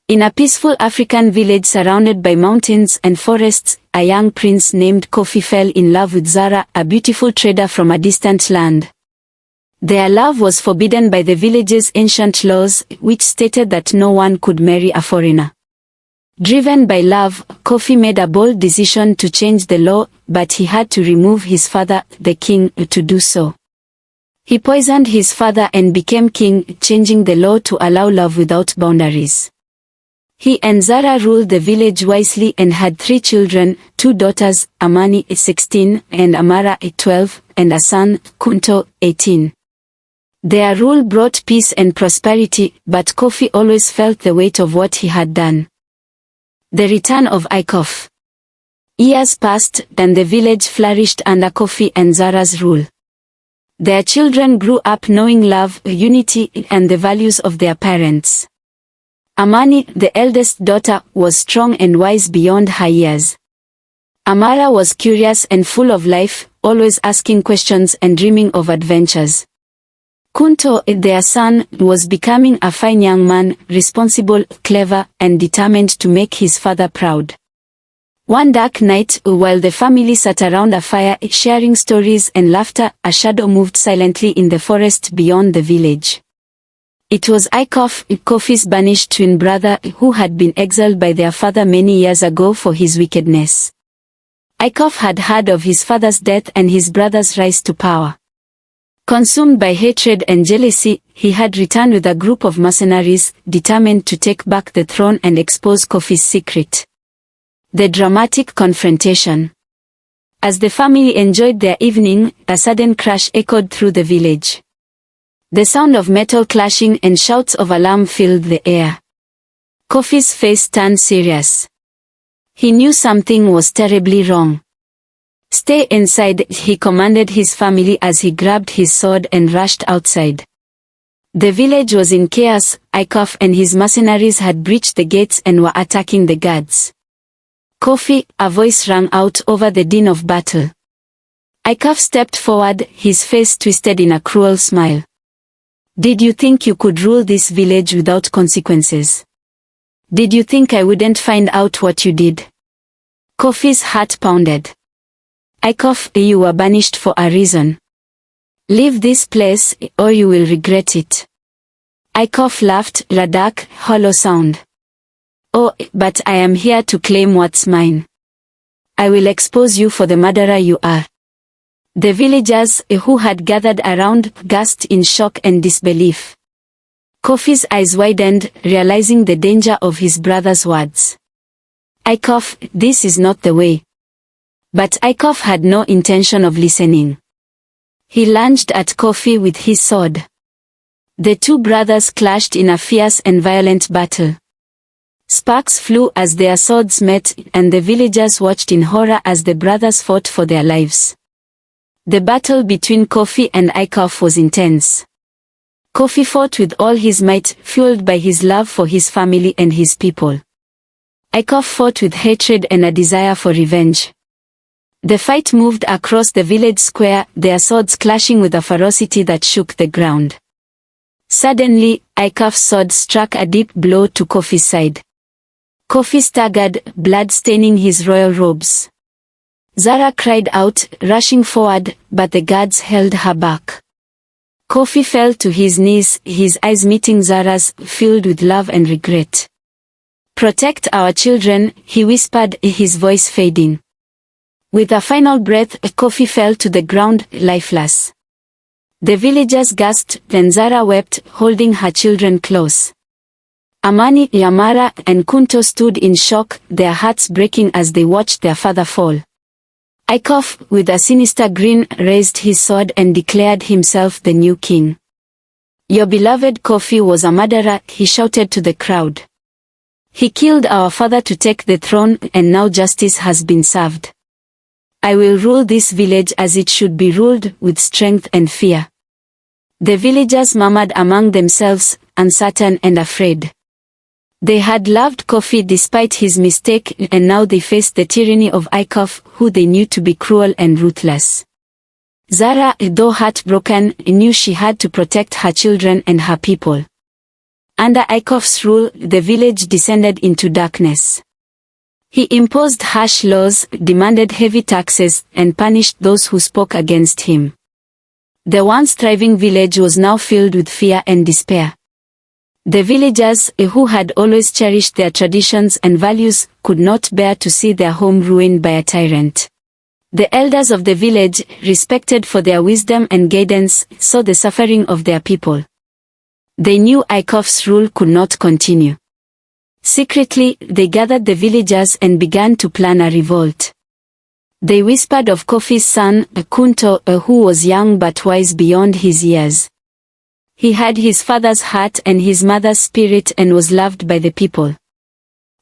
In a peaceful African village surrounded by mountains and forests, a young prince named Kofi fell in love with Zara, a beautiful trader from a distant land. Their love was forbidden by the village's ancient laws, which stated that no one could marry a foreigner. Driven by love, Kofi made a bold decision to change the law, but he had to remove his father, the king, to do so. He poisoned his father and became king, changing the law to allow love without boundaries. He and Zara ruled the village wisely and had 3 children, 2 daughters, Amani 16 and Amara 12, and a son, Kunto 18. Their rule brought peace and prosperity, but Kofi always felt the weight of what he had done. The return of Ikof. Years passed, and the village flourished under Kofi and Zara's rule. Their children grew up knowing love, unity, and the values of their parents. Amani, the eldest daughter, was strong and wise beyond her years. Amara was curious and full of life, always asking questions and dreaming of adventures. Kunto, their son, was becoming a fine young man, responsible, clever, and determined to make his father proud. One dark night, while the family sat around a fire, sharing stories and laughter, a shadow moved silently in the forest beyond the village. It was Ikof, Kofi's banished twin brother, who had been exiled by their father many years ago for his wickedness. Ikof had heard of his father's death and his brother's rise to power. Consumed by hatred and jealousy, he had returned with a group of mercenaries, determined to take back the throne and expose Kofi's secret. The dramatic confrontation. As the family enjoyed their evening, a sudden crash echoed through the village. The sound of metal clashing and shouts of alarm filled the air. Kofi's face turned serious. He knew something was terribly wrong. "Stay inside," he commanded his family as he grabbed his sword and rushed outside. The village was in chaos. Ikof and his mercenaries had breached the gates and were attacking the guards. "Kofi," a voice rang out over the din of battle. Ikof stepped forward, his face twisted in a cruel smile. "Did you think you could rule this village without consequences? Did you think I wouldn't find out what you did?" Kofi's heart pounded. "Ikof, you were banished for a reason. Leave this place, or you will regret it." Ikof laughed, a dark, hollow sound. "Oh, but I am here to claim what's mine. I will expose you for the murderer you are." The villagers, who had gathered around, gasped in shock and disbelief. Kofi's eyes widened, realizing the danger of his brother's words. "Ikof, this is not the way." But Ikof had no intention of listening. He lunged at Kofi with his sword. The two brothers clashed in a fierce and violent battle. Sparks flew as their swords met, and the villagers watched in horror as the brothers fought for their lives. The battle between Kofi and Ikof was intense. Kofi fought with all his might, fueled by his love for his family and his people. Ikof fought with hatred and a desire for revenge. The fight moved across the village square, their swords clashing with a ferocity that shook the ground. Suddenly, Ikof's sword struck a deep blow to Kofi's side. Kofi staggered, blood staining his royal robes. Zara cried out, rushing forward, but the guards held her back. Kofi fell to his knees, his eyes meeting Zara's, filled with love and regret. "Protect our children," he whispered, his voice fading. With a final breath, Kofi fell to the ground, lifeless. The villagers gasped, then Zara wept, holding her children close. Amani, Amara, and Kunto stood in shock, their hearts breaking as they watched their father fall. Ikof, with a sinister grin, raised his sword and declared himself the new king. "Your beloved Kofi was a murderer," he shouted to the crowd. "He killed our father to take the throne, and now justice has been served. I will rule this village as it should be ruled, with strength and fear." The villagers murmured among themselves, uncertain and afraid. They had loved Kofi despite his mistake, and now they faced the tyranny of Ikof, who they knew to be cruel and ruthless. Zara, though heartbroken, knew she had to protect her children and her people. Under Aikof's rule, the village descended into darkness. He imposed harsh laws, demanded heavy taxes, and punished those who spoke against him. The once thriving village was now filled with fear and despair. The villagers, who had always cherished their traditions and values, could not bear to see their home ruined by a tyrant. The elders of the village, respected for their wisdom and guidance, saw the suffering of their people. They knew Aikof's rule could not continue. Secretly, they gathered the villagers and began to plan a revolt. They whispered of Kofi's son, Kunto, who was young but wise beyond his years. He had his father's heart and his mother's spirit and was loved by the people.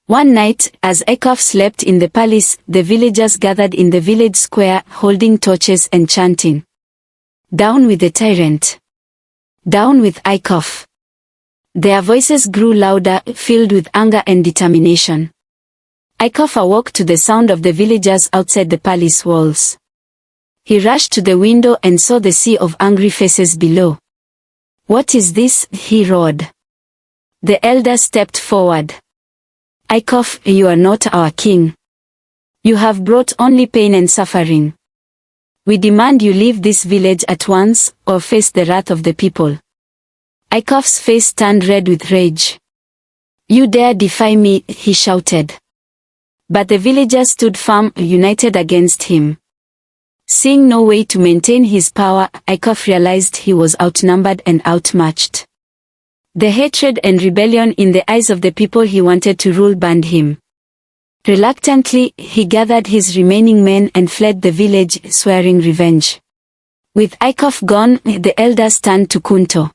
One night, as Aikof slept in the palace, the villagers gathered in the village square, holding torches and chanting, "Down with the tyrant! Down with Aikof!" Their voices grew louder, filled with anger and determination. Aikof awoke to the sound of the villagers outside the palace walls. He rushed to the window and saw the sea of angry faces below. "What is this?" he roared. The elder stepped forward. "Aikof, you are not our king. You have brought only pain and suffering. We demand you leave this village at once, or face the wrath of the people." Aikof's face turned red with rage. "You dare defy me," he shouted. But the villagers stood firm, united against him. Seeing no way to maintain his power, Aikof realized he was outnumbered and outmatched. The hatred and rebellion in the eyes of the people he wanted to rule burned him. Reluctantly, he gathered his remaining men and fled the village, swearing revenge. With Aikof gone, the elders turned to Kunto.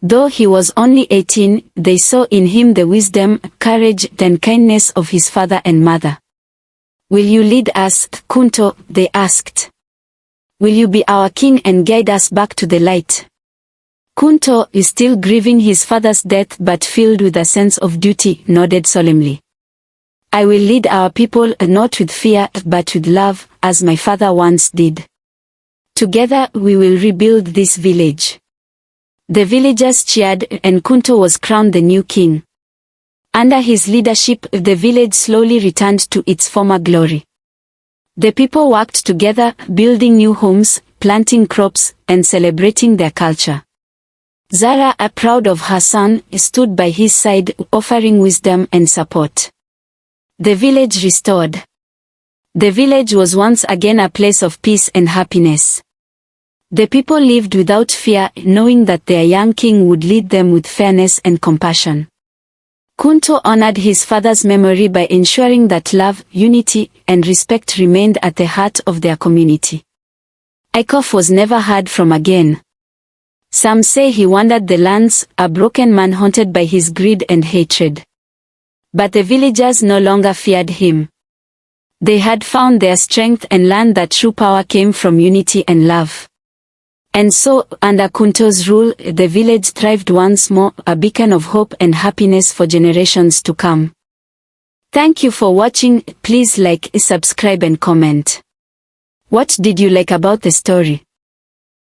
Though he was only 18, they saw in him the wisdom, courage, and kindness of his father and mother. "Will you lead us, Kunto?" they asked. "Will you be our king and guide us back to the light?" Kunto, is still grieving his father's death but filled with a sense of duty, nodded solemnly. "I will lead our people, not with fear, but with love, as my father once did. Together we will rebuild this village." The villagers cheered, and Kunto was crowned the new king. Under his leadership, the village slowly returned to its former glory. The people worked together, building new homes, planting crops, and celebrating their culture. Zara, proud of her son, stood by his side, offering wisdom and support. The village restored. The village was once again a place of peace and happiness. The people lived without fear, knowing that their young king would lead them with fairness and compassion. Kunto honored his father's memory by ensuring that love, unity, and respect remained at the heart of their community. Aikof was never heard from again. Some say he wandered the lands, a broken man haunted by his greed and hatred. But the villagers no longer feared him. They had found their strength and learned that true power came from unity and love. And so, under Kunto's rule, the village thrived once more, a beacon of hope and happiness for generations to come. Thank you for watching. Please like, subscribe and comment. What did you like about the story?